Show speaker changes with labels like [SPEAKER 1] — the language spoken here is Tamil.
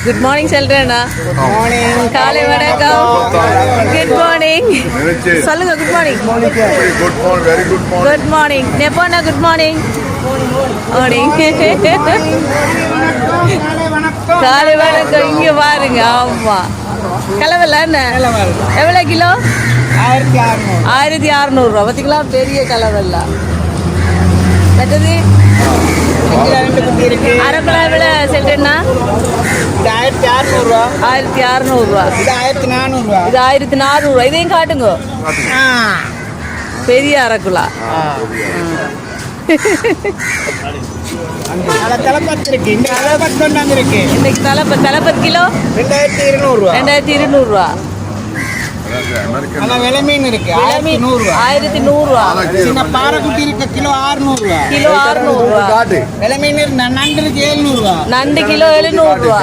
[SPEAKER 1] குட் மார்னிங் செல்றேண்ணா. காலை வணக்கம். குட் மார்னிங் சொல்லுங்க. Good morning. குட் மார்னிங் நெப்போண்ணா. Good morning. மார்னிங் காலை வணக்கம். இங்க பாருங்க. ஆமா கலவல்ல என்ன எவ்வளோ கிலோ? 1600 ரூபா. பார்த்தீங்களா பெரிய கலவல்ல. மற்றது அரக்குழா எவ்வளோ செல்றேன்னா?
[SPEAKER 2] 1600 ரூபா.
[SPEAKER 1] 1600 ரூபா.
[SPEAKER 2] இது 1400 ரூபா.
[SPEAKER 1] இது 1400 ரூபா. இதையும் காட்டுங்க. பெரிய அரக்குழா.
[SPEAKER 2] தலைப்பத்து இருக்கு. இந்த தலைப்பத்து கொண்டாந்து இருக்கு.
[SPEAKER 1] இன்னைக்கு தலைப்பத்து கிலோ
[SPEAKER 2] 2200 ரூபா.
[SPEAKER 1] 2200 ரூபா.
[SPEAKER 2] ஆனா விலை மீன் இருக்கு 1100 ரூபா.
[SPEAKER 1] 1100 ரூபா.
[SPEAKER 2] சின்ன பாறைக்குட்டி இருக்கு கிலோ 600 ரூபா.
[SPEAKER 1] கிலோ 600 ரூபா.
[SPEAKER 2] விலை மீன் நண்டு இருக்கு 700 ரூபா.
[SPEAKER 1] நண்டு கிலோ 700 ரூபா.